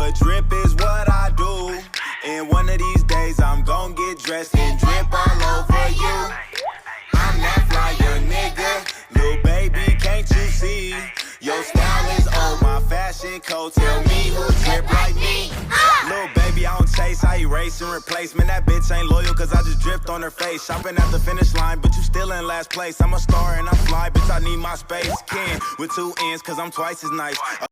but drip is what I do. And one of these days I'm gon' get dressed and drip all over you. I'm that fly young nigga, little baby, can't you see? Your style is old, my fashion code, tell me who drip like me. Little baby, I don't chase, I erase and replace. Man, that bitch ain't loyal cause I just dripped on her face. Shopping at the finish line, but you still in last place. I'm a star and I'm fly, bitch, I need my space. Ken with 2 ends cause I'm twice as nice.